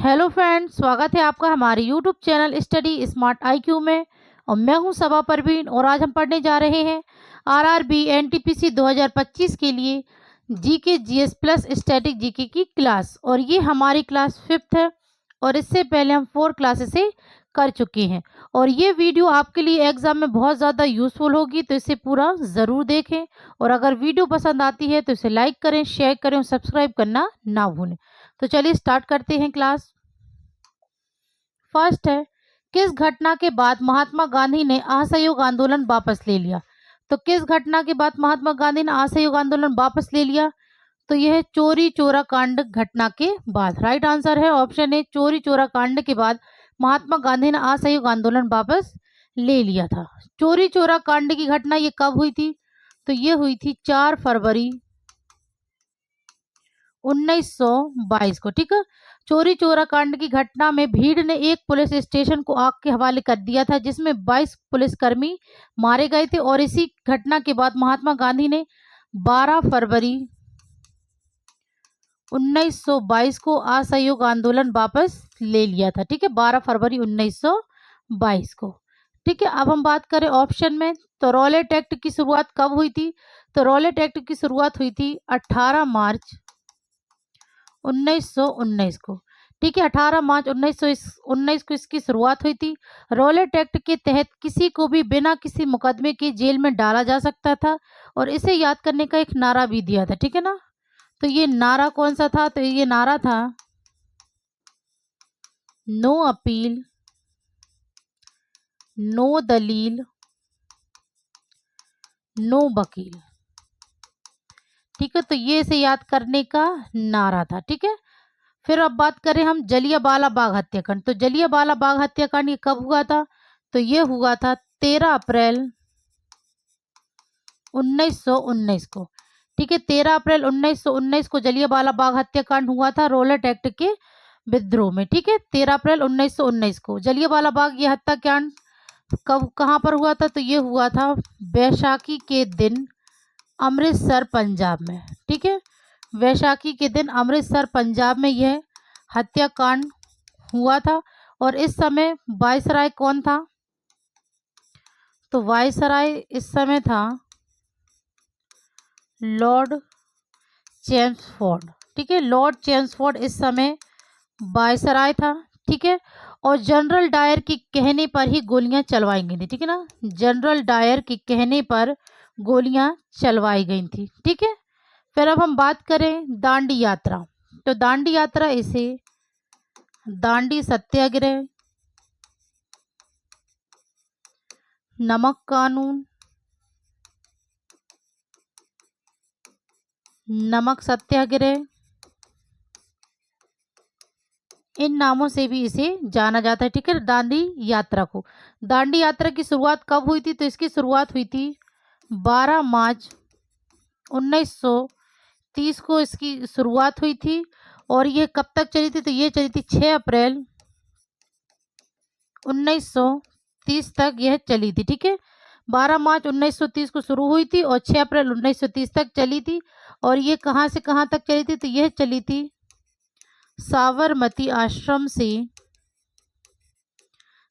Hello friends, स्वागत है आपका हमारे YouTube channel study smart IQ में। और मैं हूं सबा परवीन और आज हम पढ़ने जा रहे हैं आरआरबी एनटीपीसी 2025 के लिए GK GS plus static GK की क्लास। और ये हमारी क्लास 5th है और इससे पहले हम 4 क्लासेस से कर चुके हैं। और ये वीडियो आपके लिए एग्जाम में बहुत ज़्यादा यूज़फुल होगी, तो इसे पूरा ज़रूर देखें। और अगर वीडियो पसंद आती है तो इसे लाइक करें, शेयर करें और सब्सक्राइब करना ना भूलें। तो चलिए स्टार्ट करते हैं क्लास। फर्स्ट है, किस घटना के बाद महात्मा गांधी ने असहयोग आंदोलन वापस ले लिया? तो किस घटना के बाद महात्मा गांधी ने असहयोग आंदोलन वापस ले लिया? तो यह है चोरी चोरा कांड घटना के बाद। राइट आंसर है ऑप्शन ए, चोरी चोरा कांड के बाद महात्मा गांधी ने असहयोग आंदोलन वापस ले लिया था। चोरी चोरा कांड की घटना ये कब हुई थी? तो ये हुई थी 4 फरवरी 1922 को। ठीक है, चोरी चोरा कांड की घटना में भीड़ ने एक पुलिस स्टेशन को आग के हवाले कर दिया था, जिसमें 22 पुलिसकर्मी मारे गए थे। और इसी घटना के बाद महात्मा गांधी ने 12 फरवरी 1922 को असहयोग आंदोलन वापस ले लिया था। ठीक है, 12 फरवरी 1922 को। ठीक है, अब हम बात करें ऑप्शन में, तो रॉलेट एक्ट की शुरुआत कब हुई थी? तो रॉलेट एक्ट की शुरुआत हुई थी 18 मार्च 1919 को। ठीक है, 18 मार्च 1919 को इसकी शुरुआत हुई थी। रॉलेट एक्ट के तहत किसी को भी बिना किसी मुकदमे के जेल में डाला जा सकता था और इसे याद करने का एक नारा भी दिया था। ठीक है ना, तो ये नारा कौन सा था? तो ये नारा था नो अपील, नो दलील, नो वकील। ठीक है, तो ये इसे याद करने का नारा था। ठीक है, फिर अब बात करें हम जलियांवाला बाग हत्याकांड। तो जलियांवाला बाग हत्याकांड ये कब हुआ था? तो ये हुआ था 13 अप्रैल 1919 को। ठीक है, 13 अप्रैल 1919 को जलियांवाला बाग हत्याकांड हुआ था रॉलेट एक्ट के विद्रोह में। ठीक है, 13 अप्रैल 1919 को जलियांवाला बाग ये हत्याकांड कब कहाँ पर हुआ था? तो ये हुआ था बैसाखी के दिन अमृतसर पंजाब में। ठीक है, वैशाखी के दिन अमृतसर पंजाब में यह हत्याकांड हुआ था। और इस समय वायसराय कौन था? तो वायसराय इस समय था लॉर्ड चेम्सफोर्ड। ठीक है, लॉर्ड चेम्सफोर्ड इस समय वायसराय था। ठीक है, और जनरल डायर के कहने पर ही गोलियां चलवाई गई थी। ठीक है ना, जनरल डायर के कहने पर गोलियां चलवाई गई थी। ठीक है, फिर अब हम बात करें दांडी यात्रा। तो दांडी यात्रा इसे दांडी सत्याग्रह, नमक कानून, नमक सत्याग्रह, इन नामों से भी इसे जाना जाता है। ठीक है, दांडी यात्रा को। दांडी यात्रा की शुरुआत कब हुई थी? तो इसकी शुरुआत हुई थी 12 मार्च 1930 को इसकी शुरुआत हुई थी। और ये कब तक चली थी? तो ये चली थी 6 अप्रैल 1930 तक यह चली थी। ठीक है, 12 मार्च 1930 को शुरू हुई थी और 6 अप्रैल 1930 तक चली थी। और ये कहाँ से कहाँ तक चली थी? तो यह चली थी साबरमती आश्रम से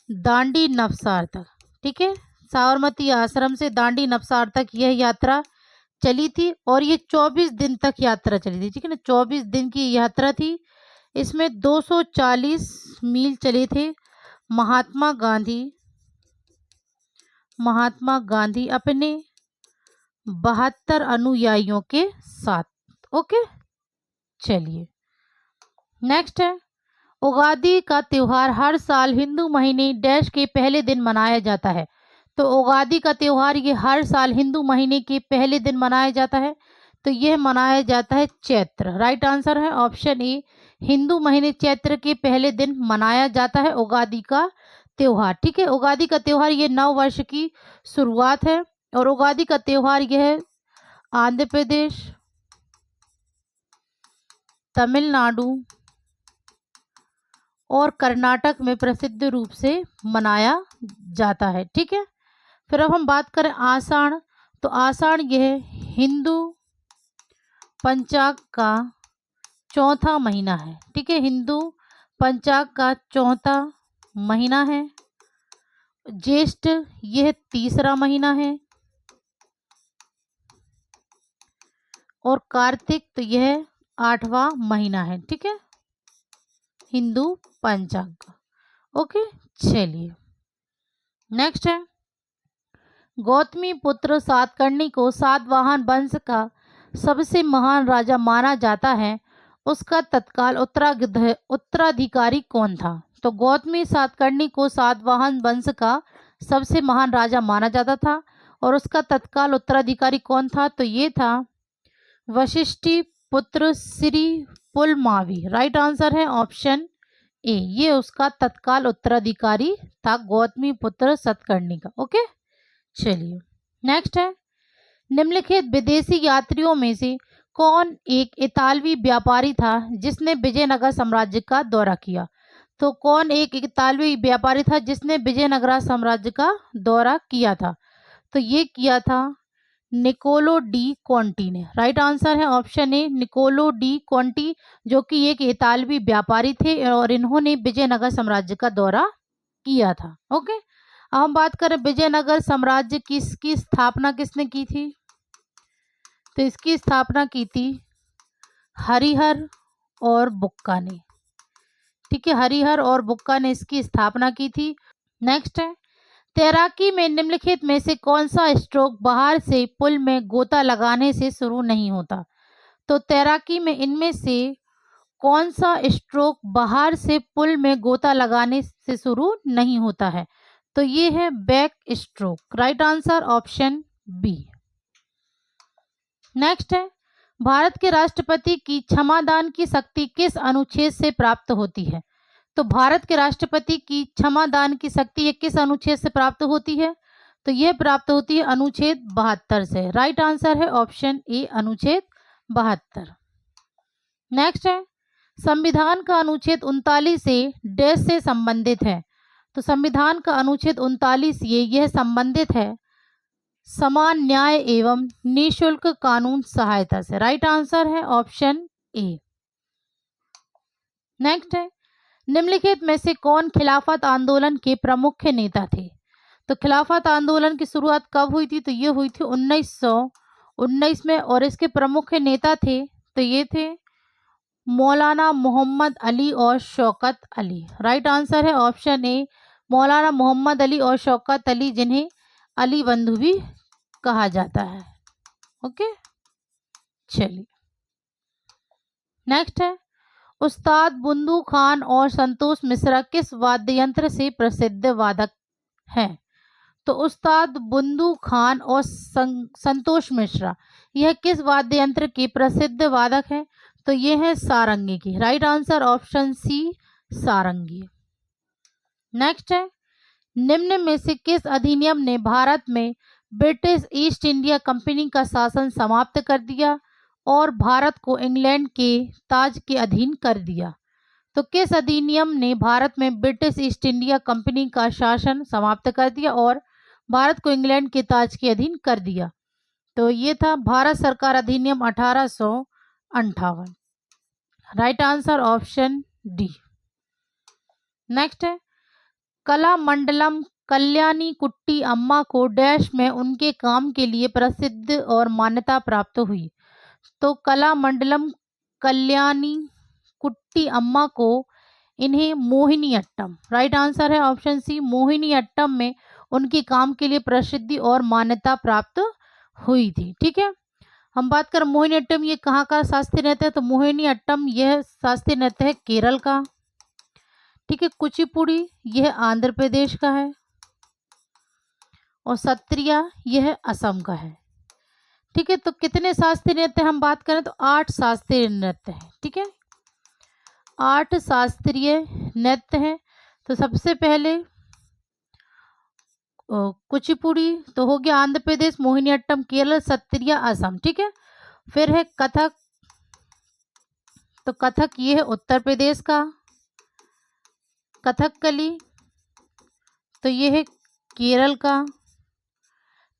दांडी नवसार तक। ठीक है, साबरमती आश्रम से दांडी नवसार तक यह यात्रा चली थी और ये 24 दिन तक यात्रा चली थी। ठीक है ना, 24 दिन की यात्रा थी। इसमें 240 मील चले थे महात्मा गांधी अपने 72 अनुयायियों के साथ। ओके, चलिए नेक्स्ट है, उगादी का त्योहार हर साल हिंदू महीने डैश के पहले दिन मनाया जाता है। तो उगादी का त्योहार ये हर साल हिंदू महीने के पहले दिन मनाया जाता है। तो यह मनाया जाता है चैत्र। राइट आंसर है ऑप्शन ए, हिंदू महीने चैत्र के पहले दिन मनाया जाता है उगादी का त्योहार। ठीक है, उगादी का त्योहार ये नव वर्ष की शुरुआत है और उगादी का त्योहार यह आंध्र प्रदेश, तमिलनाडु और कर्नाटक में प्रसिद्ध रूप से मनाया जाता है। ठीक है, फिर अब हम बात करें आषाढ़। तो आषाढ़ यह हिंदू पंचांग का चौथा महीना है। ठीक है, हिंदू पंचाग का चौथा महीना है। ज्येष्ठ यह तीसरा महीना है। और कार्तिक तो यह 8वां महीना है। ठीक है, हिंदू पंचांग का। ओके, चलिए नेक्स्ट है, गौतमी पुत्र सातकर्णी को सातवाहन वंश का सबसे महान राजा माना जाता है, उसका तत्काल उत्तराधिकारी कौन था? तो गौतमी सातकर्णी को सातवाहन वंश का सबसे महान राजा माना जाता था और उसका तत्काल उत्तराधिकारी कौन था? तो ये था वशिष्ठी पुत्र श्री पुलमावी। राइट आंसर है ऑप्शन ए, ये उसका तत्काल उत्तराधिकारी था गौतमी पुत्र सातकर्णी का। ओके, चलिए नेक्स्ट है, निम्नलिखित विदेशी यात्रियों में से कौन एक इतालवी व्यापारी था जिसने विजयनगर साम्राज्य का दौरा किया? तो कौन एक इतालवी व्यापारी था जिसने विजयनगर साम्राज्य का दौरा किया था? तो ये किया था निकोलो डी क्वांटी ने। राइट आंसर है ऑप्शन ए, निकोलो डी क्वांटी, जो कि एक इतालवी व्यापारी थे और इन्होंने विजयनगर साम्राज्य का दौरा किया था। ओके, अब हम बात करें विजयनगर साम्राज्य किसकी स्थापना किसने की थी? तो इसकी स्थापना की थी हरिहर और बुक्का ने। ठीक है, हरिहर और बुक्का ने इसकी स्थापना की थी। नेक्स्ट है, तैराकी में निम्नलिखित में से कौन सा स्ट्रोक बाहर से पुल में गोता लगाने से शुरू नहीं होता? तो तैराकी में इनमें से कौन सा स्ट्रोक बाहर से पुल में गोता लगाने से शुरू नहीं होता है? तो ये है back stroke. Right answer option B. Next है, भारत के राष्ट्रपति की क्षमादान की शक्ति किस अनुच्छेद से प्राप्त होती है? तो भारत के राष्ट्रपति की क्षमादान की शक्ति ये किस अनुच्छेद से प्राप्त होती है? तो यह प्राप्त होती है अनुच्छेद 72 से। राइट आंसर है ऑप्शन ए, अनुच्छेद 72। नेक्स्ट है, संविधान का अनुच्छेद 39 से डैश से संबंधित है? तो संविधान का अनुच्छेद 39 यह संबंधित है समान न्याय एवं निःशुल्क कानून सहायता से। राइट आंसर है ऑप्शन ए। नेक्स्ट है, निम्नलिखित में से कौन खिलाफत आंदोलन के प्रमुख नेता थे? तो खिलाफत आंदोलन की शुरुआत कब हुई थी? तो ये हुई थी 1919 में और इसके प्रमुख नेता थे तो ये थे मौलाना मोहम्मद अली और शौकत अली। राइट आंसर है ऑप्शन ए, मौलाना मोहम्मद अली और शौकत अली, जिन्हें अली बंधु भी कहा जाता है। ओके, चलिए नेक्स्ट है, उस्ताद बुंदू खान और संतोष मिश्रा किस वाद्य यंत्र से प्रसिद्ध वादक हैं? तो उस्ताद बुंदू खान और संतोष मिश्रा यह किस वाद्य यंत्र के प्रसिद्ध वादक हैं? तो यह है सारंगी की। राइट आंसर ऑप्शन सी, सारंगी। नेक्स्ट है, निम्न में से किस अधिनियम ने भारत में ब्रिटिश ईस्ट इंडिया कंपनी का शासन समाप्त कर दिया और भारत को इंग्लैंड के ताज के अधीन कर दिया? तो किस अधिनियम ने भारत में ब्रिटिश ईस्ट इंडिया कंपनी का शासन समाप्त कर दिया और भारत को इंग्लैंड के ताज के अधीन कर दिया? तो ये था भारत सरकार अधिनियम 1858। Right answer option D. Next है, कला मंडलम कल्याणी कुट्टी अम्मा को डैश में उनके काम के लिए प्रसिद्ध और मान्यता प्राप्त हुई? तो कला मंडलम कल्याणी कुट्टी अम्मा को इन्हें मोहिनी अट्टम, राइट आंसर है ऑप्शन सी, मोहिनी अट्टम में उनके काम के लिए प्रसिद्धि और मान्यता प्राप्त हुई थी। ठीक है, हम बात करें मोहिनी अट्टम ये कहाँ का शास्त्रीय नृत्य है? तो मोहिनी अट्टम यह शास्त्रीय नृत्य है केरल का। ठीक है, कुचिपुड़ी यह आंध्र प्रदेश का है और सत्रिया यह असम का है। ठीक है, तो कितने शास्त्रीय नृत्य हम बात करें तो 8 शास्त्रीय नृत्य है। ठीक है, 8 शास्त्रीय नृत्य हैं। तो सबसे पहले कुचिपुड़ी तो हो गया आंध्र प्रदेश, मोहिनीअट्टम केरल, सत्रिया असम। ठीक है, फिर है कथक, तो कथक ये है उत्तर प्रदेश का, कथकली तो ये है केरल का।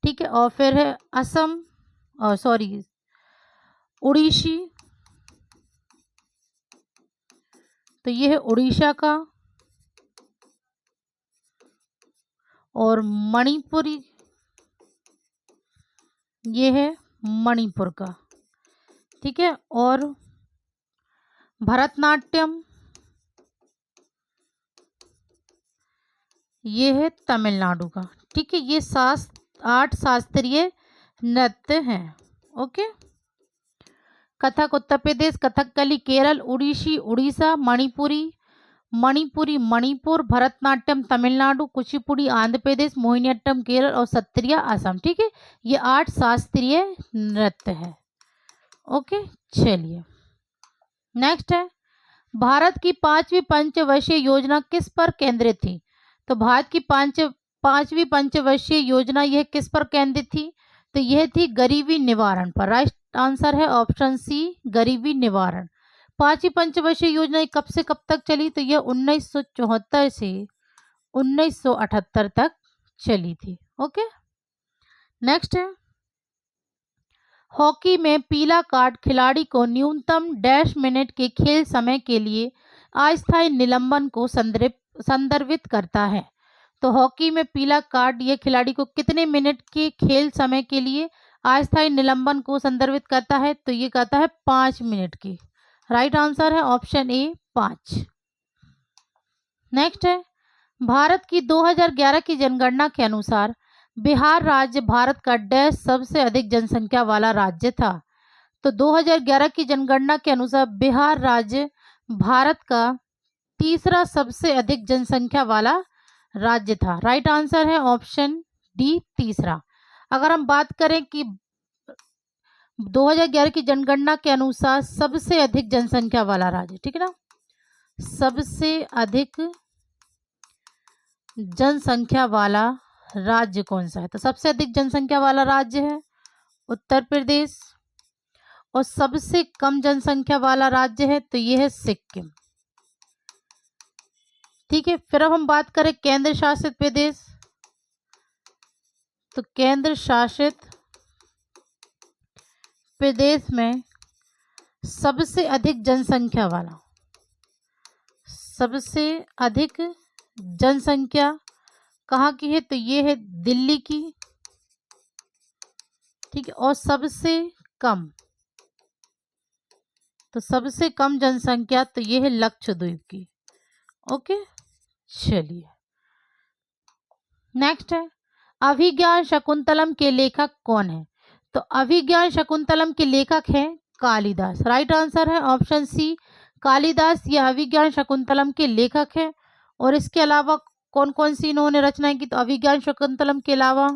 ठीक है, और फिर है असम उड़ीसी तो ये है उड़ीसा का, और मणिपुरी ये है मणिपुर का, ठीक है। और भरतनाट्यम ये है तमिलनाडु का, ठीक है। ये 8 शास्त्रीय नृत्य हैं। ओके। कथक उत्तर प्रदेश, कथकली केरल, उड़ीसी उड़ीसा, मणिपुरी मणिपुर, भरतनाट्यम तमिलनाडु, कुचिपुड़ी आंध्र प्रदेश, मोहिनीअट्टम केरल और सत्रिया असम, ठीक है। ये 8 शास्त्रीय नृत्य है। ओके, चलिए नेक्स्ट है, भारत की 5वीं पंचवर्षीय योजना किस पर केंद्रित थी? तो भारत की 5वीं पंचवर्षीय योजना यह किस पर केंद्रित थी? तो यह थी गरीबी निवारण पर। राइट आंसर है ऑप्शन सी, गरीबी निवारण। 5वीं पंचवर्षीय योजना कब से कब तक चली? तो यह 1974 से 1978 तक चली थी। ओके, नेक्स्ट है, हॉकी में पीला कार्ड खिलाड़ी को न्यूनतम डैश मिनट के खेल समय के लिए अस्थायी निलंबन को संदर्भित करता है। तो हॉकी में पीला कार्ड यह खिलाड़ी को कितने मिनट के खेल समय के लिए अस्थायी निलंबन को संदर्भित करता है? तो ये कहता है 5 मिनट की। राइट आंसर है ऑप्शन ए 5। नेक्स्ट है, भारत की 2011 की जनगणना के अनुसार बिहार राज्य भारत का डैश सबसे अधिक जनसंख्या वाला राज्य था। तो 2011 की जनगणना के अनुसार बिहार राज्य भारत का तीसरा सबसे अधिक जनसंख्या वाला राज्य था। राइट आंसर है ऑप्शन डी, तीसरा। अगर हम बात करें कि 2011 की जनगणना के अनुसार सबसे अधिक जनसंख्या वाला राज्य, ठीक है ना, सबसे अधिक जनसंख्या वाला राज्य कौन सा है? तो सबसे अधिक जनसंख्या वाला राज्य है उत्तर प्रदेश, और सबसे कम जनसंख्या वाला राज्य है तो ये है सिक्किम, ठीक है। फिर अब हम बात करें केंद्र शासित प्रदेश, तो केंद्र शासित प्रदेश में सबसे अधिक जनसंख्या वाला, सबसे अधिक जनसंख्या कहाँ की है? तो ये है दिल्ली की, ठीक है। और सबसे कम, तो सबसे कम जनसंख्या तो ये है लक्षद्वीप की। ओके, चलिए नेक्स्ट है, अभिज्ञान शकुंतलम के लेखक कौन है? तो अभिज्ञान शकुंतलम के लेखक हैं कालिदास। राइट आंसर है ऑप्शन सी, कालिदास ये अभिज्ञान शकुंतलम के लेखक हैं। और इसके अलावा कौन कौन सी इन्होंने रचनाएं की? तो अभिज्ञान शकुंतलम के अलावा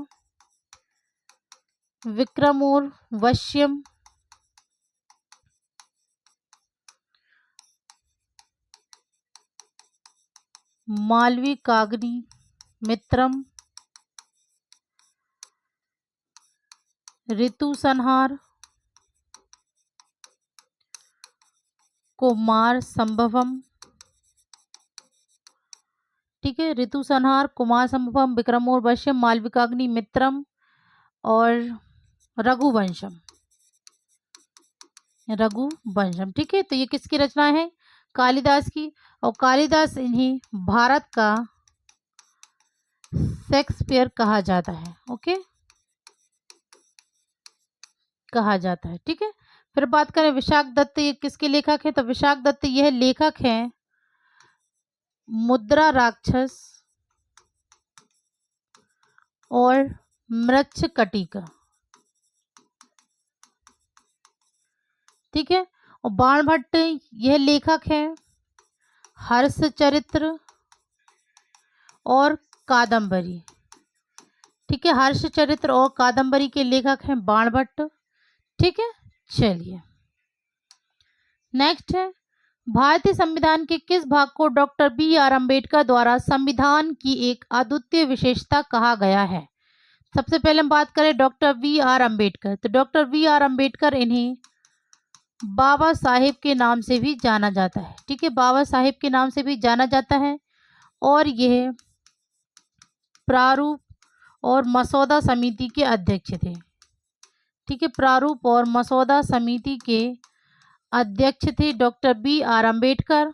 विक्रम और वश्यम, मालवी कागनी मित्रम, ऋतु संहार, कुमार संभवम, ठीक है। ऋतु संहार, कुमार संभवम, विक्रम और वश्यम, मालविकाग्नि मित्रम और रघुवंशम, रघुवंशम, ठीक है। तो ये किसकी रचना है? कालिदास की। और कालिदास इन्हें भारत का शेक्सपियर कहा जाता है। ओके, कहा जाता है, ठीक है। फिर बात करें विशाख दत्त, ये किसके लेखक है? तो विशाख दत्त यह लेखक हैं मुद्रा राक्षस और मृच्छकटिका, ठीक है। और बाणभट्ट यह लेखक है हर्षचरित्र और कादंबरी, ठीक है। हर्षचरित्र और कादंबरी के लेखक हैं बाणभट्ट, ठीक है। चलिए नेक्स्ट है, भारतीय संविधान के किस भाग को डॉक्टर बी आर अम्बेडकर द्वारा संविधान की एक अद्वितीय विशेषता कहा गया है? सबसे पहले हम बात करें डॉक्टर बी आर अम्बेडकर, तो डॉक्टर बी आर अम्बेडकर इन्हें बाबा साहेब के नाम से भी जाना जाता है, ठीक है। बाबा साहेब के नाम से भी जाना जाता है। और यह प्रारूप और मसौदा समिति के अध्यक्ष थे, ठीक है। प्रारूप और मसौदा समिति के अध्यक्ष थे डॉक्टर बी आर अम्बेडकर।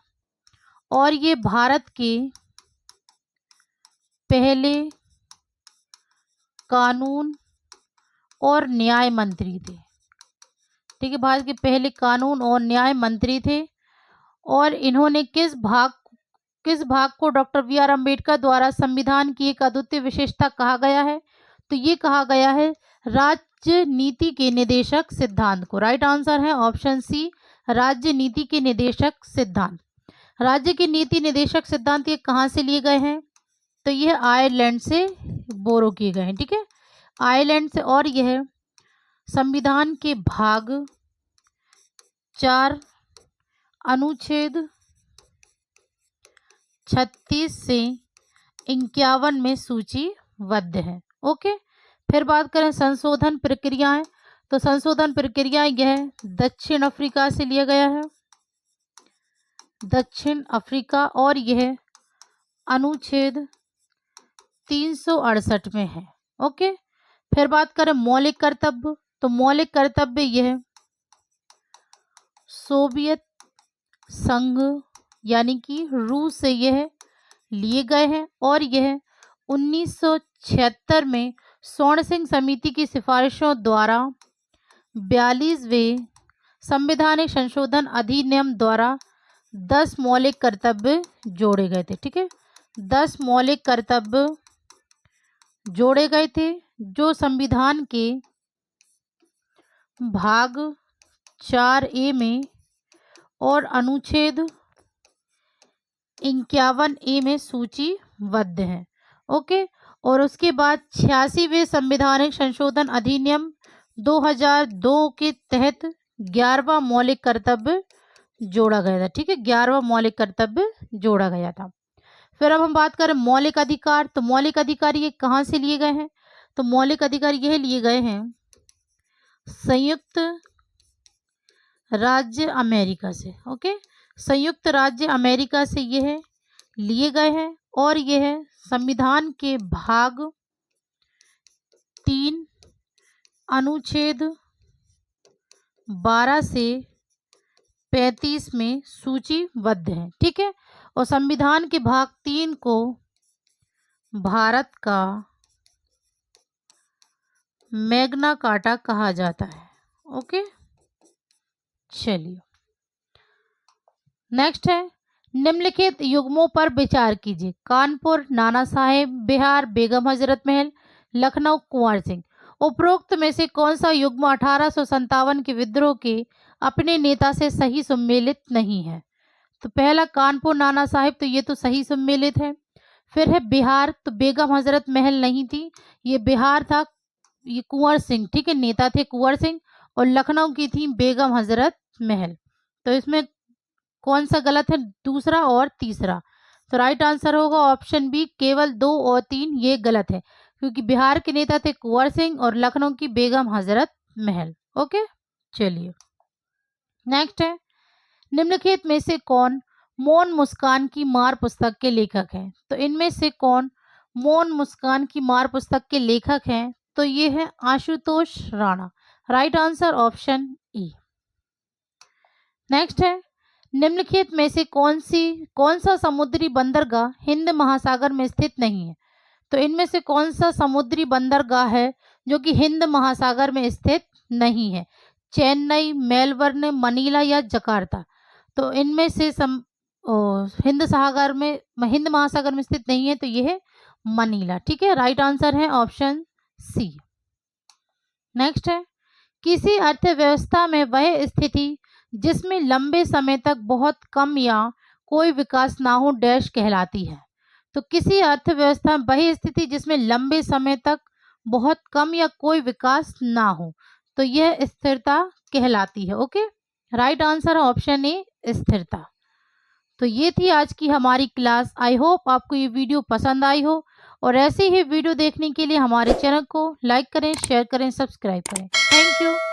और ये भारत के पहले कानून और न्याय मंत्री थे। ठीक है, भारत के पहले कानून और न्याय मंत्री थे। और इन्होंने किस भाग को डॉक्टर बी आर अम्बेडकर द्वारा संविधान की एक अद्वितीय विशेषता कहा गया है? तो ये कहा गया है राजनीति के निदेशक सिद्धांत को। राइट आंसर है ऑप्शन सी, राज्य के निदेशक सिद्धांत। राज्य के नीति निदेशक सिद्धांत ये कहाँ से लिए गए हैं? तो यह आयरलैंड से बोरो किए गए हैं। ठीक है, आयरलैंड से। और यह संविधान के भाग 4 अनुच्छेद 36 से 51 में सूचीबद्ध है। ओके, फिर बात करें संशोधन प्रक्रियाएं, तो संशोधन प्रक्रियाएं यह दक्षिण अफ्रीका से लिया गया है, दक्षिण अफ्रीका। और यह अनुच्छेद 368 में है। ओके, फिर बात करें मौलिक कर्तव्य, तो मौलिक कर्तव्य यह सोवियत संघ यानी कि रूस से यह लिए गए हैं। और यह 1976 में स्वर्ण सिंह समिति की सिफारिशों द्वारा 42वें संवैधानिक संशोधन अधिनियम द्वारा 10 मौलिक कर्तव्य जोड़े गए थे। ठीक है, 10 मौलिक कर्तव्य जोड़े गए थे जो संविधान के भाग 4A में और अनुच्छेद 51A में सूचीबद्ध हैं। ओके, और उसके बाद 86वें संवैधानिक संशोधन अधिनियम 2002 के तहत 11वां मौलिक कर्तव्य जोड़ा गया था। ठीक है, 11वां मौलिक कर्तव्य जोड़ा गया था। फिर अब हम बात करें मौलिक अधिकार, तो मौलिक अधिकार ये कहाँ से लिए गए हैं? तो मौलिक अधिकार यह लिए गए हैं संयुक्त राज्य अमेरिका से। ओके, संयुक्त राज्य अमेरिका से यह लिए गए हैं। और यह संविधान के भाग 3 अनुच्छेद 12 से 35 में सूचीबद्ध है। ठीक है, और संविधान के भाग 3 को भारत का मैग्ना कार्टा कहा जाता है। ओके, चलिए नेक्स्ट है निम्नलिखित युग्मों पर विचार कीजिए। कानपुर, नाना साहेब, बिहार, बेगम हजरत महल, लखनऊ, कुंवर सिंह। उपरोक्त में से कौन सा युग्म 1857 के विद्रोह के अपने नेता से सही सम्मिलित नहीं है? तो पहला कानपुर नाना साहिब, तो ये तो सही सम्मिलित है। फिर है बिहार, तो बेगम हजरत महल नहीं थी, ये बिहार था, ये कुंवर सिंह। ठीक है, नेता थे कुंवर सिंह। और लखनऊ की थी बेगम हजरत महल। तो इसमें कौन सा गलत है? दूसरा और तीसरा। तो राइट आंसर होगा ऑप्शन बी, केवल 2 और 3 ये गलत है, क्योंकि बिहार के नेता थे कुंवर सिंह और लखनऊ की बेगम हजरत महल। ओके, चलिए नेक्स्ट है निम्नलिखित में से कौन मौन मुस्कान की मार पुस्तक के लेखक हैं? तो इनमें से कौन मौन मुस्कान की मार पुस्तक के लेखक हैं? तो ये है Ashutosh Rana. Right answer option E. Next है निम्नलिखित में से कौन सा समुद्री बंदरगाह हिंद महासागर में स्थित नहीं है? तो इनमें से कौन सा समुद्री बंदरगाह है जो कि हिंद महासागर में स्थित नहीं है? चेन्नई, मेलबर्न, मनीला या जकार्ता। तो इनमें से हिंद महासागर में स्थित नहीं है, तो यह है मनीला। ठीक है, राइट आंसर है ऑप्शन सी। नेक्स्ट है किसी अर्थव्यवस्था में वह स्थिति जिसमें लंबे समय तक बहुत कम या कोई विकास ना हो डैश कहलाती है? तो किसी अर्थव्यवस्था में वह स्थिति जिसमें लंबे समय तक बहुत कम या कोई विकास ना हो, तो यह स्थिरता कहलाती है। ओके, राइट आंसर है ऑप्शन ए, स्थिरता। तो ये थी आज की हमारी क्लास। आई होप आपको ये वीडियो पसंद आई हो, और ऐसे ही वीडियो देखने के लिए हमारे चैनल को लाइक करें, शेयर करें, सब्सक्राइब करें। Thank you.